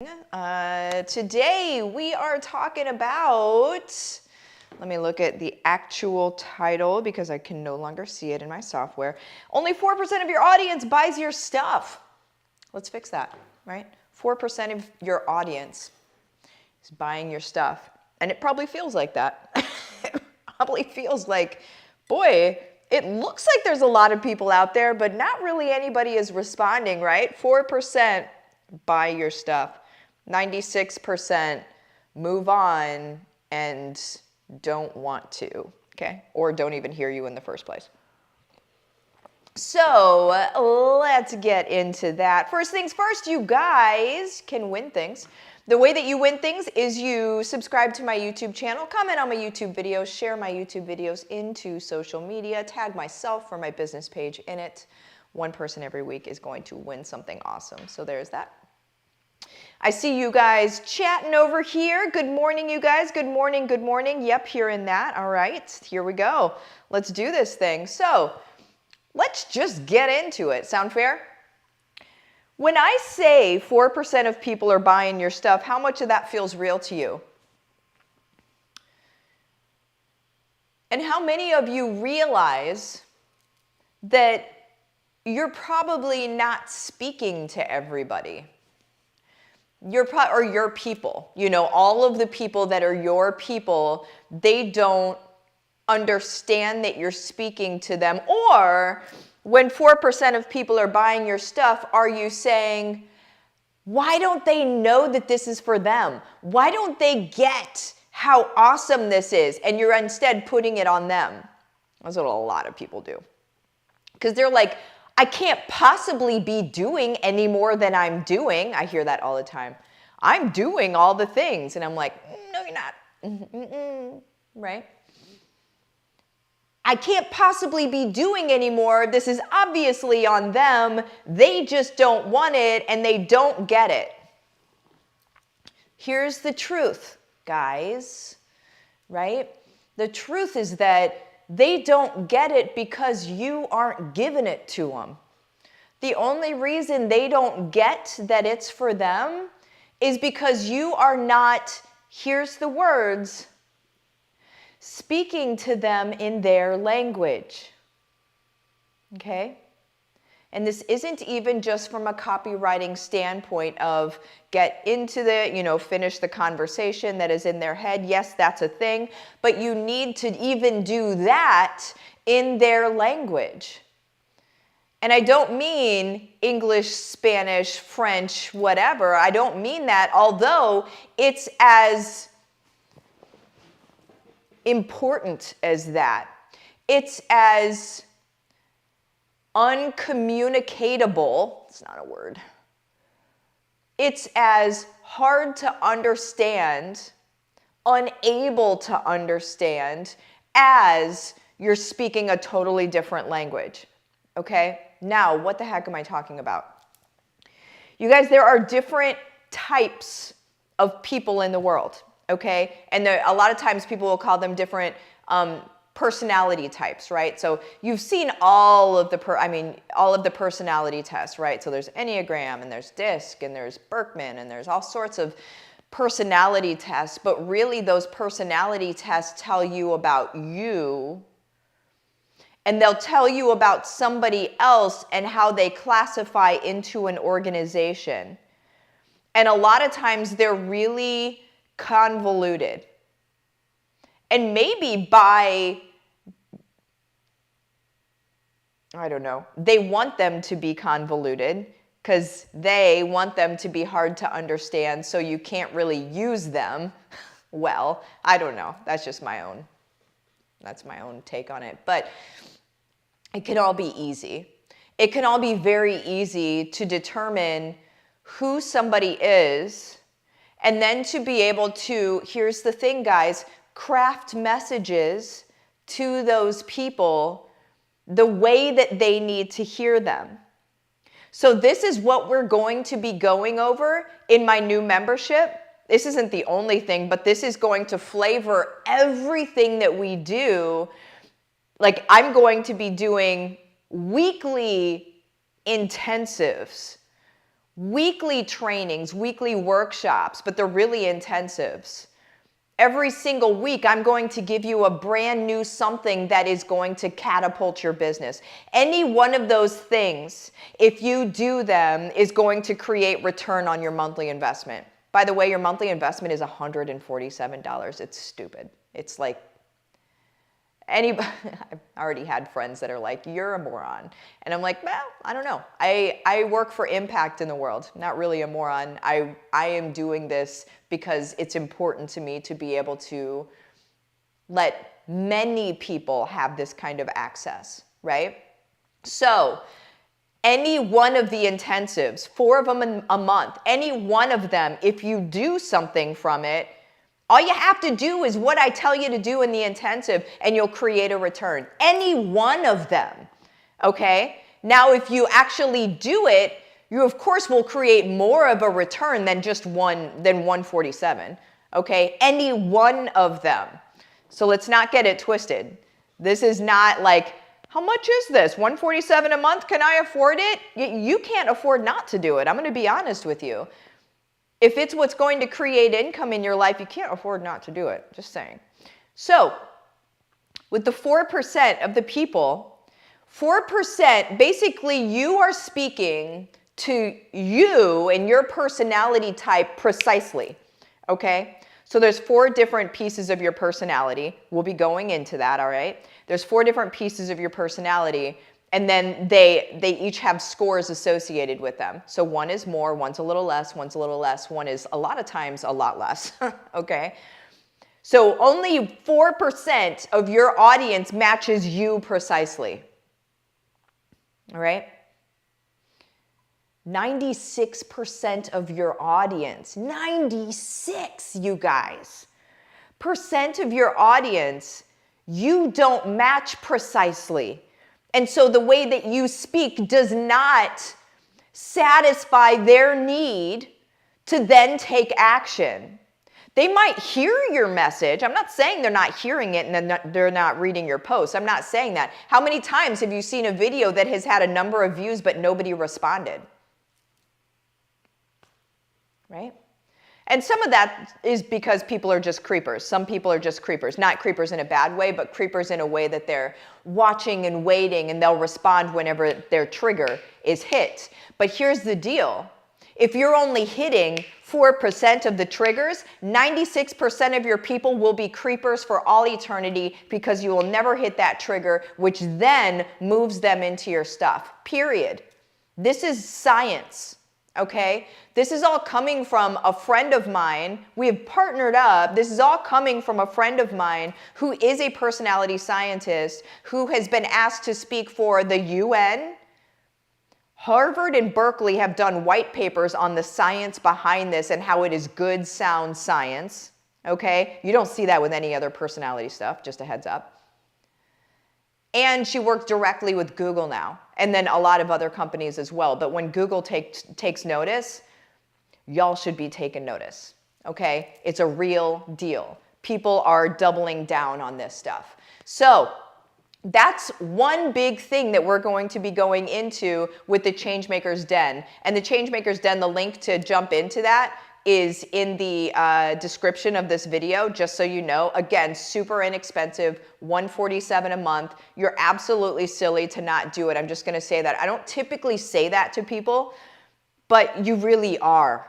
Today we are talking about, let me look at the actual title because I can no longer see it in my software. Only 4% of your audience buys your stuff. Let's fix that, right? 4% of your audience is buying your stuff. And it probably feels like that. It probably feels like, boy, it looks like there's a lot of people out there, but not really anybody is responding, right? 4% buy your stuff. 96% move on and don't want to, okay? Or don't even hear you in the first place. So let's get into that. First things first, you guys can win things. The way that you win things is you subscribe to my YouTube channel, comment on my YouTube videos, share my YouTube videos into social media, tag myself for my business page in it. One person every week is going to win something awesome. So there's that. I see you guys chatting over here. Good morning, you guys. Good morning, good morning. Yep, hearing that. All right, here we go. Let's do this thing. So let's just get into it. Sound fair? When I say 4% of people are buying your stuff, how much of that feels real to you? And how many of you realize that you're probably not speaking to everybody? Your people, you know, all of the people that are your people, they don't understand that you're speaking to them. Or when 4% of people are buying your stuff, are you saying, why don't they know that this is for them? Why don't they get how awesome this is? And you're instead putting it on them. That's what a lot of people do. Because they're like, I can't possibly be doing any more than I'm doing. I hear that all the time. I'm doing all the things. And I'm like, no, you're not. Right? I can't possibly be doing anymore. This is obviously on them. They just don't want it and they don't get it. Here's the truth, guys. Right? The truth is that they don't get it because you aren't giving it to them. The only reason they don't get that it's for them is because you are not, here's the words, speaking to them in their language. Okay? And this isn't even just from a copywriting standpoint of get into the, finish the conversation that is in their head. Yes, that's a thing, but you need to even do that in their language. And I don't mean English, Spanish, French, whatever. I don't mean that, although it's as important as that. It's as uncommunicatable, it's not a word, it's as hard to understand, unable to understand, as you're speaking a totally different language. Okay? Now, what the heck am I talking about? You guys, there are different types of people in the world. Okay? And a lot of times people will call them different personality types, right? So you've seen all of the personality tests, right? So there's Enneagram and there's DISC and there's Berkman and there's all sorts of personality tests, but really those personality tests tell you about you, and they'll tell you about somebody else and how they classify into an organization. And a lot of times they're really convoluted. And maybe they want them to be convoluted because they want them to be hard to understand, so you can't really use them well. I don't know. That's just my own take on it. But it can all be easy. It can all be very easy to determine who somebody is, and then to be able to, here's the thing, guys, craft messages to those people the way that they need to hear them. So this is what we're going to be going over in my new membership. This isn't the only thing, but this is going to flavor everything that we do. Like, I'm going to be doing weekly intensives weekly trainings, weekly workshops, but they're really intensives. Every single week, I'm going to give you a brand new something that is going to catapult your business. Any one of those things, if you do them, is going to create return on your monthly investment. By the way, your monthly investment is $147. It's stupid. It's like, I've already had friends that are like, you're a moron. And I'm like, well, I don't know. I work for impact in the world, not really a moron. I am doing this because it's important to me to be able to let many people have this kind of access, right? So any one of the intensives, 4 of them a month, any one of them, if you do something from it, all you have to do is what I tell you to do in the intensive, and you'll create a return. Any one of them, okay? Now, if you actually do it, you of course will create more of a return than just than 147, okay? Any one of them. So let's not get it twisted. This is not like, how much is this? 147 a month? Can I afford it? You can't afford not to do it. I'm going to be honest with you. If it's what's going to create income in your life, you can't afford not to do it. Just saying. So with the 4% of the people, 4%, basically you are speaking to you and your personality type precisely, okay? So there's 4 different pieces of your personality. We'll be going into that, all right? There's 4 different pieces of your personality, and then they each have scores associated with them. So one is more, one's a little less, one's a little less, one is a lot of times a lot less, okay? So only 4% of your audience matches you precisely, all right? 96% of your audience, 96, you guys, percent of your audience, you don't match precisely. And so the way that you speak does not satisfy their need to then take action. They might hear your message. I'm not saying they're not hearing it and they're not reading your posts. I'm not saying that. How many times have you seen a video that has had a number of views but nobody responded? Right? And some of that is because people are just creepers. Some people are just creepers. Not creepers in a bad way, but creepers in a way that they're watching and waiting, and they'll respond whenever their trigger is hit. But here's the deal. If you're only hitting 4% of the triggers, 96% of your people will be creepers for all eternity because you will never hit that trigger, which then moves them into your stuff, period. This is science. Okay, this is all coming from a friend of mine. We have partnered up. This is all coming from a friend of mine who is a personality scientist who has been asked to speak for the UN. Harvard and Berkeley have done white papers on the science behind this and how it is good, sound science. Okay, you don't see that with any other personality stuff, just a heads up. And she works directly with Google now, and then a lot of other companies as well. But when Google takes notice, y'all should be taking notice, okay? It's a real deal. People are doubling down on this stuff. So that's one big thing that we're going to be going into with the Changemakers Den. And the Changemakers Den, the link to jump into that is in the description of this video, just so you know. Again, super inexpensive, $147 a month. You're absolutely silly to not do it. I'm just gonna say that. I don't typically say that to people, but you really are.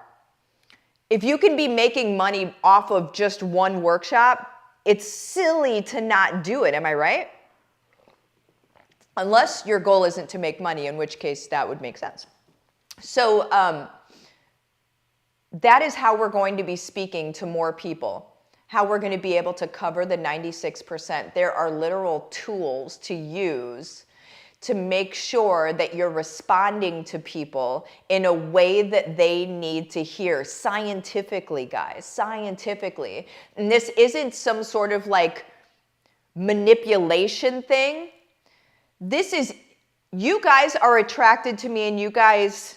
If you can be making money off of just one workshop, it's silly to not do it, am I right? Unless your goal isn't to make money, in which case that would make sense. So, that is how we're going to be speaking to more people, how we're going to be able to cover the 96%. There are literal tools to use to make sure that you're responding to people in a way that they need to hear, scientifically, guys, scientifically. And this isn't some sort of like manipulation thing. This is, you guys are attracted to me and you guys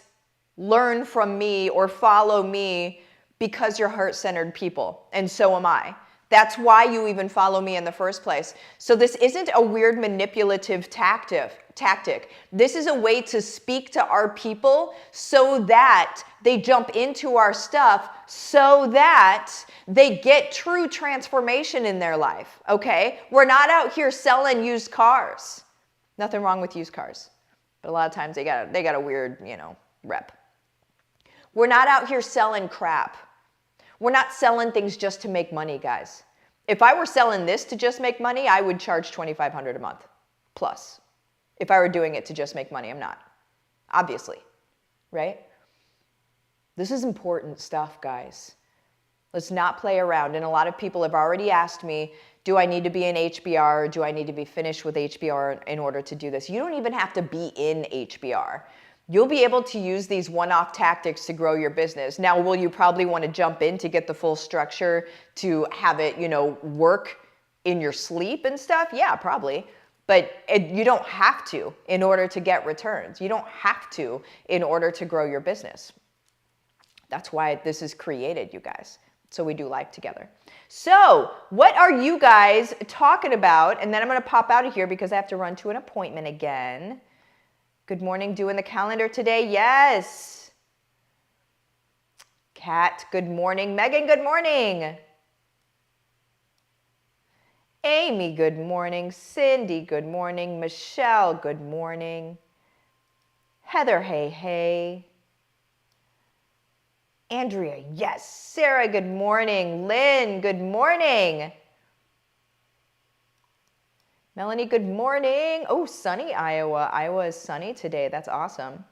learn from me or follow me because you're heart-centered people, and so am I. That's why you even follow me in the first place. So this isn't a weird manipulative tactic. This is a way to speak to our people so that they jump into our stuff, so that they get true transformation in their life, okay? We're not out here selling used cars. Nothing wrong with used cars. But a lot of times they got a weird, rep. We're not out here selling crap. We're not selling things just to make money, guys. If I were selling this to just make money, I would charge $2,500 a month plus. If I were doing it to just make money, I'm not. Obviously, right? This is important stuff, guys. Let's not play around. And a lot of people have already asked me, do I need to be in HBR? Or do I need to be finished with HBR in order to do this? You don't even have to be in HBR. You'll be able to use these one-off tactics to grow your business. Now, will you probably want to jump in to get the full structure to have it, work in your sleep and stuff? Yeah, probably. But you don't have to in order to get returns. You don't have to in order to grow your business. That's why this is created, you guys. So we do life together. So what are you guys talking about? And then I'm going to pop out of here because I have to run to an appointment again. Good morning, doing the calendar today. Yes. Kat, good morning. Megan, good morning. Amy, good morning. Cindy, good morning. Michelle, good morning. Heather, hey, hey. Andrea, yes. Sarah, good morning. Lynn, good morning. Melanie, good morning. Oh, sunny Iowa. Iowa is sunny today. That's awesome.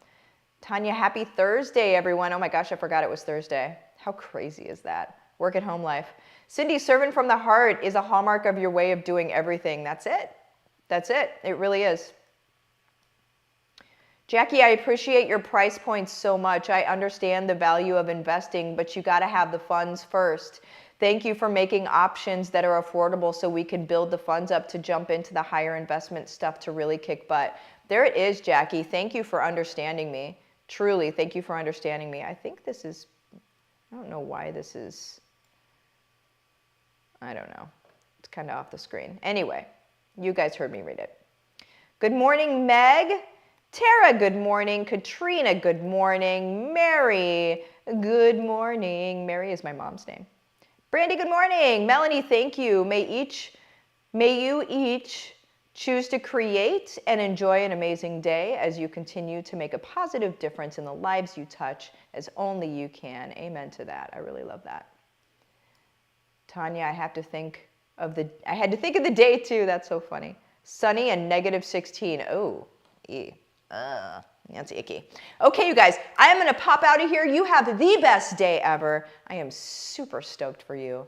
Tanya, happy Thursday, everyone. Oh my gosh, I forgot it was Thursday. How crazy is that? Work at home life. Cindy, serving from the heart is a hallmark of your way of doing everything. That's it. That's it. It really is. Jackie, I appreciate your price points so much. I understand the value of investing, but you got to have the funds first. Thank you for making options that are affordable so we can build the funds up to jump into the higher investment stuff to really kick butt. There it is, Jackie. Thank you for understanding me. Truly, thank you for understanding me. I think this is, I don't know why this is, I don't know. It's kind of off the screen. Anyway, you guys heard me read it. Good morning, Meg. Tara, good morning. Katrina, good morning. Mary, good morning. Mary is my mom's name. Brandy, good morning. Melanie, thank you. May you each choose to create and enjoy an amazing day as you continue to make a positive difference in the lives you touch as only you can. Amen to that. I really love that. Tanya, I had to think of the day too. That's so funny. Sunny and -16. Oh, that's icky. Okay, you guys, I am going to pop out of here. You have the best day ever. I am super stoked for you.